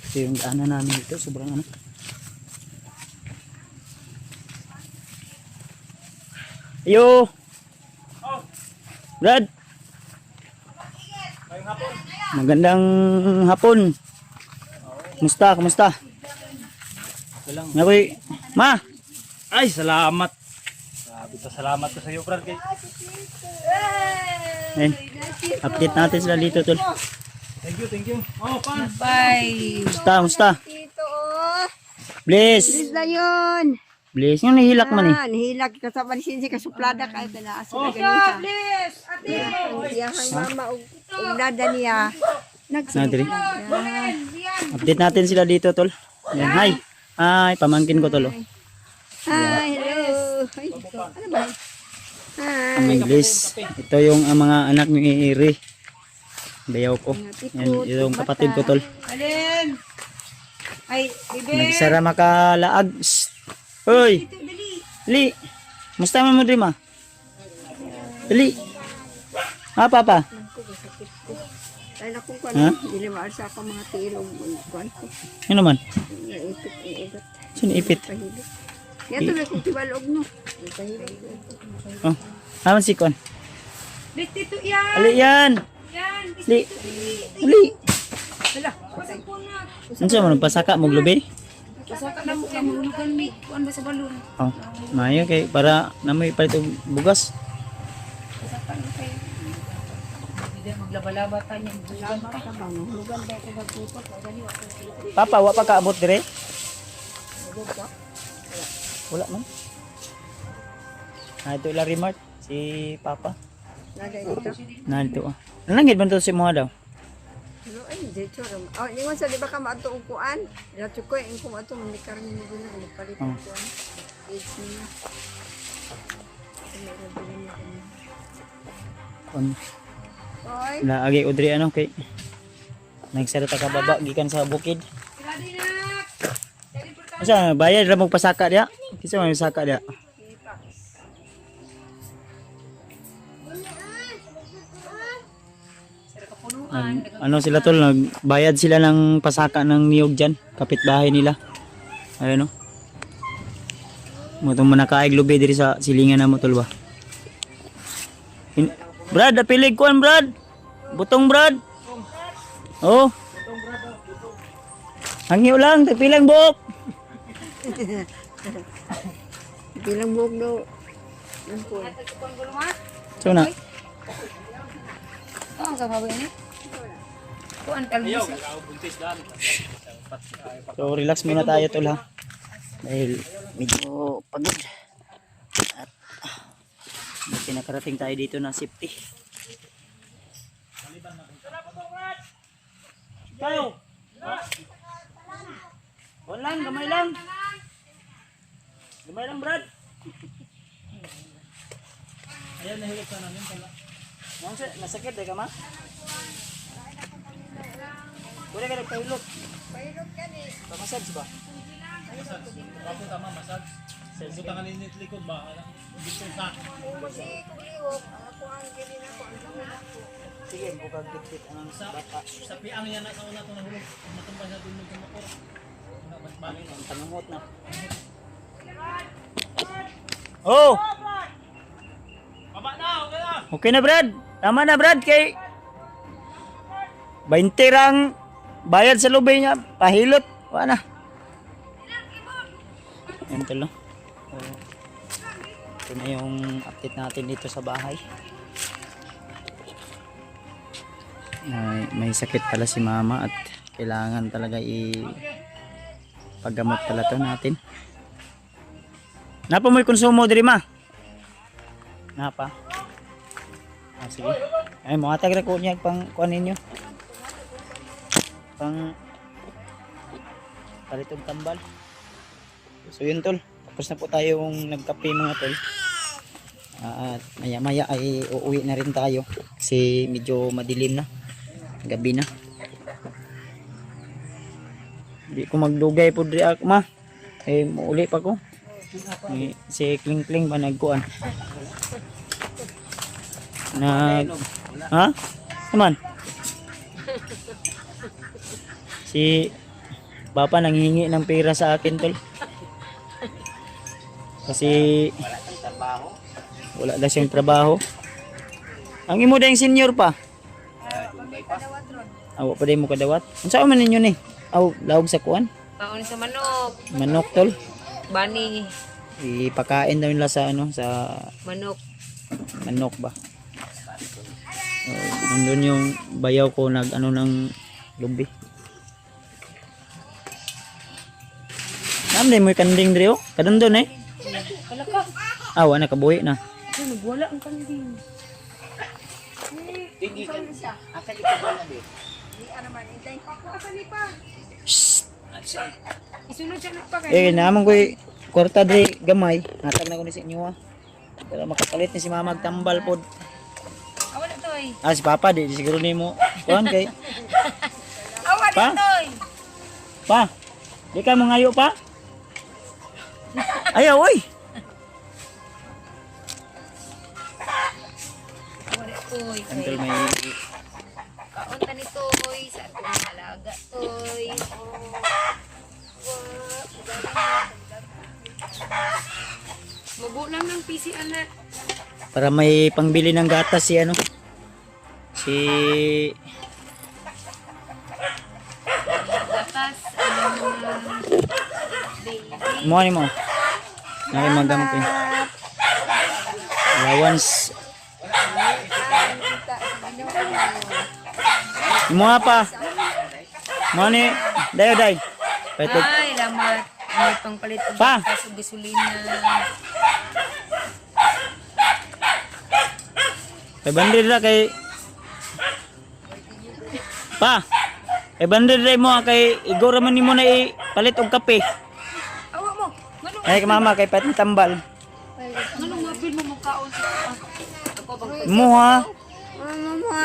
Speaker 1: Ito yung daanan namin dito, sobrang ano. Yo! Brad! Magandang hapon. Kumusta? Kumusta? Nakoy, ma!
Speaker 5: Ay, salamat. Sabi ko, salamat ko sa iyo, Brad.
Speaker 1: Ayun, update natin sila dito, tol.
Speaker 5: Thank you. Oh, pan.
Speaker 7: Bye.
Speaker 1: Kumusta? Kumusta?
Speaker 7: Dito, oh.
Speaker 1: Bless!
Speaker 7: Bilis na yun.
Speaker 1: Bless! Yung nahilak man eh.
Speaker 7: Nihilak ka sa pansinsi, kasuplada ka. Pinaasa na ganun siya. Iyahang mama, ug dada niya.
Speaker 1: Nadiri. Update natin sila dito, tol. Ayan, hi! Hi! Pamangkin ko, tol. Oh.
Speaker 7: Hi, hello. Ay, ito. Ano ba? Hi.
Speaker 1: Ang Bless. Ito yung mga anak ni Iri. Bayaw ko. Yan, yung kapatid ko, tol.
Speaker 7: Alin? Ay, bibi.
Speaker 1: Nagsara makalaag. Shhh. Hoy! Dali! Musta mo rin, ma? Dali! Ha, papa?
Speaker 7: Dahil akong kuwan,
Speaker 1: Ha?
Speaker 7: hindi maarsa ako mga tilong. Kuwan ko.
Speaker 1: Yun naman.
Speaker 7: Naipit, ugat.
Speaker 1: Sino ipit?
Speaker 7: Pahilip. Yato na kung tibalog no. Pahilip.
Speaker 1: Oh. Haman si Kon.
Speaker 7: Dito yan.
Speaker 1: Ali yan! Ali! Ali!
Speaker 7: Hala, pasag po na.
Speaker 1: Ano siya mo? Pasaka mo globe?
Speaker 7: Pasaka na mo ka mahulugan mi. Kuan ba sa balon?
Speaker 1: Oh. Mayo kay para namoy palit og bugas.
Speaker 7: Pasaka na kayo. Hindi maglaba-laba tayo. Laba ka ba? Mahulugan ba ako magpupot?
Speaker 1: Papa, wa pa kaabot dire? Wala man. Ito ila remark si Papa.
Speaker 7: Nagay dito.
Speaker 1: Nandito ah. Nalangit ba ito si mga daw?
Speaker 7: Pero ay, dito. Oh, ningon sa di ba ka maato og kuan? Diretso ko yung kumato manikar ni mo na magpalit ng kuan. Age niya. Oy.
Speaker 1: Naagi udri ano kay nagsarita ka baba gikan sa bukid. Asa bayad ra mo pasaka dia? Kisa may pasaka dia? Ano sila tol, nagbayad sila ng pasaka ng niyog dyan, kapitbahay nila. Ayun no. Mo itong manakaig lubi diri sa silingan na mo tol ba. Brad, napilig kuan Brad. Butong Brad. Oh. Hangyo lang, tapilang buok.
Speaker 7: Bilang buhok daw.
Speaker 1: So na.
Speaker 7: Oh, ang kababoy ni. Kuan talbos.
Speaker 1: So relax muna tayo tol ha. Dahil medyo pagod. At buti nakarating tayo dito na safety. Tayo. Lang, gamay lang. Gamay lang, Brad. Ayan, nahilip ka namin pala. Nasakit eh ka ma? Pwede ka nagpahilot.
Speaker 7: Pahilot ka ni.
Speaker 1: Pamasads ba?
Speaker 3: Ako tama, masag. Buta ka ninit likod ba? Dito ka.
Speaker 7: Kasi kung liwok, ako ang gilin ako. Ang gilin ako.
Speaker 1: Sige, bukag dikit ang bata.
Speaker 3: Sa piang yan na sa una ito nahulog. Matumba siya dun yung tumakor.
Speaker 1: Ang tangamot na. Oh!
Speaker 3: Baba na, okay na.
Speaker 1: Okay na Brad. Tama na Brad kay 20 rang bayad sa lubay niya. Pahilot. Wala na. Yan talo. Ito na yung update natin dito sa bahay. May sakit pala si mama at kailangan talaga paggamot pala to natin. Napa mo'y konsumo diri ma? Napa? Ah, sige. Ay, mga tagra ko niya pang kuan ninyo. Pang palitong tambal. So yun tol. Tapos na po tayong nagkape mga tol. At maya maya ay uuwi na rin tayo. Kasi medyo madilim na. Gabi na. Hindi ko magdugay po diri ako ma. Muuli pa ko. Si Kling Kling ba nagkuan? Ha? Naman? Si Papa nanghihingi ng pera sa akin tol. Kasi wala daw siyang trabaho. Ang imo dayang senior pa. Awa pa day mo kadawat. Unsa man ninyo ni? Aw, lawog sa kuan?
Speaker 8: Paon sa manok,
Speaker 1: Manok tol.
Speaker 8: bani,
Speaker 1: Ipakain daw nila sa ano, sa
Speaker 8: manok.
Speaker 1: manok ba. Nandun yung bayaw ko nag ano ng lubi. Namday mo kanding diri oh. Kadandon eh.
Speaker 8: Wala ka.
Speaker 1: Awa na kabuhi na.
Speaker 8: Ay, nagwala ang kanding. Isunod siya nagpagay.
Speaker 1: Eh naman ko kwarta diri gamay. Natag na ko ni sa inyo ha. Para makapalit ni si mama magtambal pod.
Speaker 8: Awala to eh.
Speaker 1: Ah si papa di siguro nimo. Kuan kay
Speaker 8: Awala
Speaker 1: Pa?
Speaker 8: to eh.
Speaker 1: pa. Di ka mo ngayo pa? Ayaw oy.
Speaker 8: Awala to eh.
Speaker 1: Until may
Speaker 8: Kaunta ni Toy, sa atong halaga Toy. Mabu lang ng PC anak.
Speaker 1: para may pangbili ng gatas si ano. Si
Speaker 8: Gatas, baby.
Speaker 1: mo ni mo. Nari magamit eh. Allowance. Mo pa. Mo ni dayo day. Pwede.
Speaker 8: Ay, lamat. May pangpalit ng
Speaker 1: Pa.
Speaker 8: gatas o gasolina.
Speaker 1: Kay bandir ra kay Pa. Kay bandir ra mo kay igora man nimo na palit og kape.
Speaker 8: Awa mo. Manong
Speaker 1: Ay kay mama kay palit tambal.
Speaker 8: mapil mo mukhaon sa ako bang
Speaker 1: Imuha.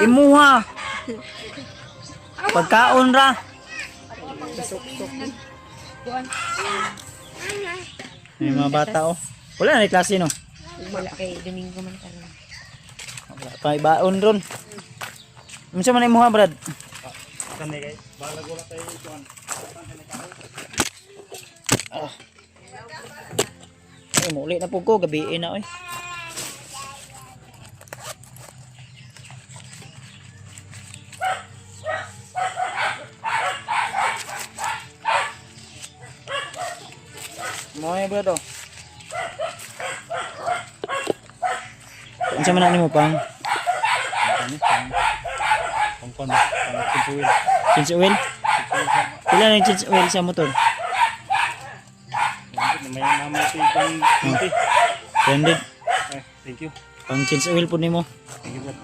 Speaker 1: Imuha. Pagkaon ra.
Speaker 8: doon.
Speaker 1: May mga bata oh. Wala na klase no.
Speaker 8: Wala kay Domingo man karon.
Speaker 1: Wala pa ibaon ron. Unsa man imong Brad?
Speaker 3: Kani kay balag wala tayo kuan.
Speaker 1: Ay, muli na po ko gabi na oy. Moy Brad oh. Unsa man nimo pang?
Speaker 3: Pangkon, pangkusuin.
Speaker 1: Change oil? Pila na yung change oil sa motor?
Speaker 3: May namatay pang kunti.
Speaker 1: 200.
Speaker 3: Thank you.
Speaker 1: Pang change oil po nimo.
Speaker 3: Thank you, Brad.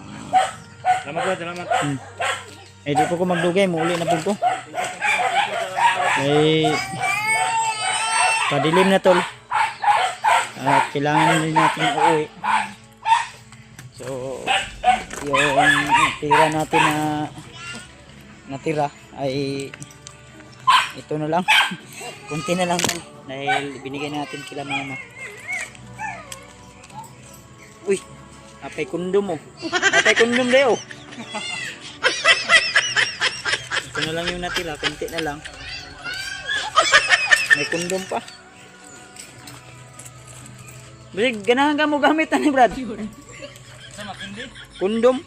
Speaker 3: Salamat, Brad. Salamat.
Speaker 1: Eh di po ko magdugay, muli na po ko. Eh padilim na tol. At kailangan din natin uuwi. So yung tira natin na natira ay ito na lang. Kunti na lang tol. Dahil binigay natin kila mama. Uy, apay kondom oh. Apay kondom dayo. Ito na lang yung natira, kunti na lang. May kondom pa. Balik, ganahan ka mo gamit na ni Brad. Kondom.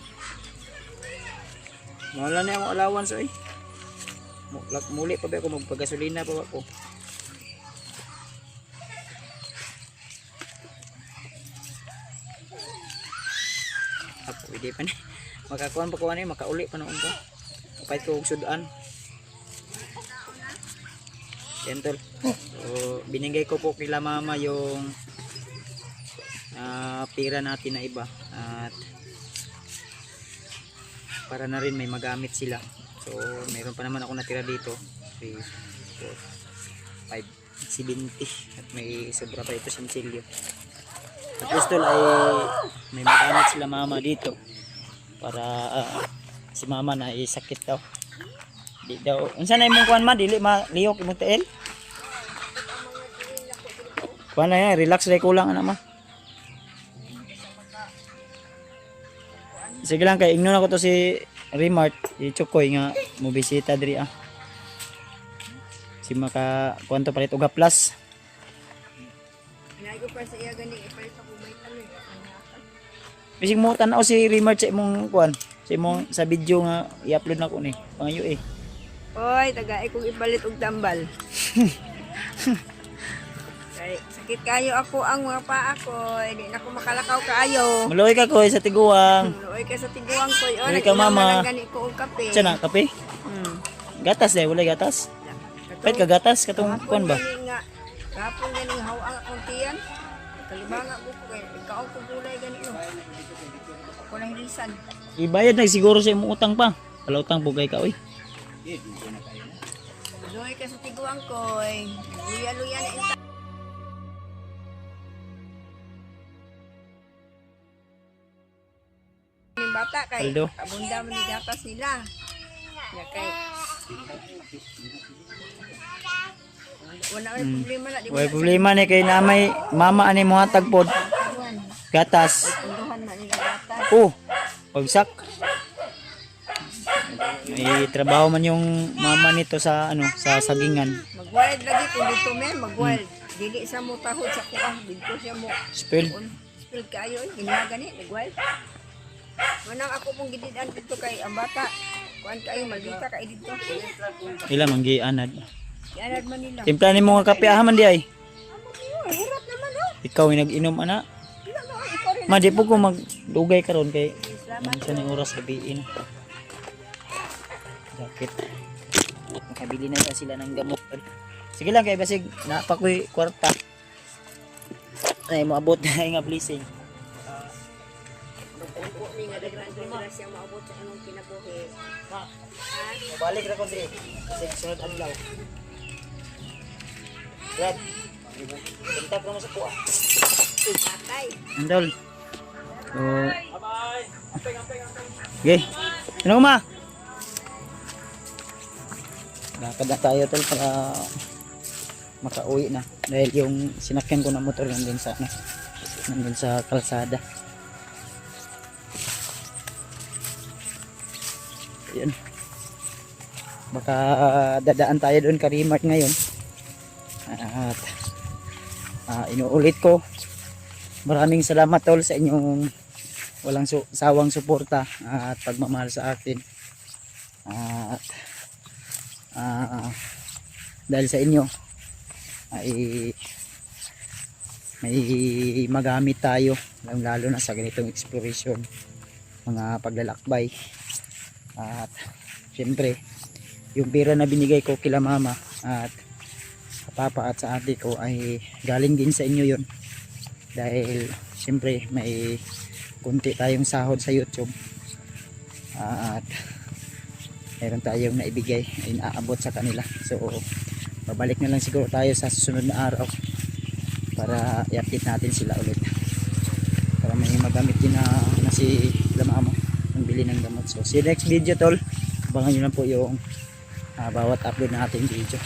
Speaker 1: Wala na yung allowance oy. Muli pa ba ako magpagasolina pa ba ako. Pwede pa ni. Makakuan pa kuan ni, makauli pa noon ko. Kapay ko og sudan. Gentle. So, binigay ko po kila mama yung pira natin na iba at para na rin may magamit sila. So, mayroon pa naman ako natira dito. 3, 4, 5, 70 at may sobra pa ito sinsilyo. At gusto ay may magamit sila mama dito para si mama na isakit daw. Di daw. Unsa na imong kuan ma dili maliyok imong tiil? Kuan na yan, relax ray kulang ana ma. Sige lang kay ingnon ako to si Remart, si Chukoy nga mo bisita diri ah. Si maka kuan to palit og plus.
Speaker 7: Inago pa sa iya gani ipalit ako may talo.
Speaker 1: Bisig mo tan-aw si Remart sa imong kuan, sa imong sa video nga i-upload nako ni. Pangayo eh.
Speaker 7: Oy, tagay kong ipalit og tambal. Kay sakit kayo ako ang mga paa ko, hindi na ako makalakaw kaayo.
Speaker 1: Maluoy ka koy sa tiguang.
Speaker 7: Oy kay sa tiguang ko, oy
Speaker 1: Dili ka, mama.
Speaker 7: gani ko og kape.
Speaker 1: Siya na kape? Gatas eh, wala gatas. Pwede ka gatas katong kuan ba?
Speaker 7: Kapon gani hawang akong tiyan. Kalibanga ko kay ikaw ko gulay gani no. Ako lang lisan.
Speaker 1: Ibayad na siguro sa imong utang pa. Wala utang bugay ka oy.
Speaker 7: Oy kay sa tiguang ko, luya-luya na inta. Yung bata kay
Speaker 1: Aldo.
Speaker 7: abunda mo ni gatas nila. Ya kay wala may problema na di
Speaker 1: Way problema ni kay namay mama ani mo hatag pod. Gatas.
Speaker 7: Punduhan na nila gatas.
Speaker 1: Oh, pagsak. May trabaho man yung mama nito sa ano, sa sagingan.
Speaker 7: Mag-wild lagi kung dito men, mag-wild. Dili sa mo tahod sa kuang, dito siya mo.
Speaker 1: Spilled.
Speaker 7: Spill kayo, ginawa gani, mag-wild. Manang ako pong gididan dito kay ang bata. Kuan kayo maldita kay dito.
Speaker 1: Ila manggi anad.
Speaker 7: Yanad man nila.
Speaker 1: Timpla ni mo nga kape man di ay.
Speaker 7: Hirap naman oh.
Speaker 1: Ikaw ay nag-inom ana.
Speaker 7: Hirap naman, ikaw rin.
Speaker 1: Ma di po ko magdugay karon kay
Speaker 7: Salamat.
Speaker 1: sa ning oras gabiin. Jacket. Makabili na ta sila ng gamot. Sige lang kay basig napakoy kwarta. Ay moabot na nga blessing.
Speaker 7: Po ni nga dagran grasya maabot sa imong kinabuhi.
Speaker 1: Balik ra ko diri. Kasi sunod adlaw. Brad. Kontak mo sa kuha.
Speaker 7: Patay.
Speaker 1: Andol. So, okay. Ano ma? Lakad na tayo tol para makauwi na. Dahil yung sinakyan ko na motor nandun sa ano, nandun sa kalsada. Yun. Baka dadaan tayo doon ka Remart ngayon. At inuulit ko, maraming salamat tol sa inyong walang sawang suporta at pagmamahal sa akin. At dahil sa inyo ay may magamit tayo, lalo na sa ganitong exploration, mga paglalakbay. At syempre yung pera na binigay ko kila mama at sa papa at sa ate ko ay galing din sa inyo yun, dahil syempre may kunti tayong sahod sa YouTube at meron tayong naibigay ay naabot sa kanila. So babalik na lang siguro tayo sa susunod na araw para i-update natin sila ulit, para may magamit din na si mama ng bili ng gamot. So see you next video tol, abangan nyo lang po yung bawat upload na ating video.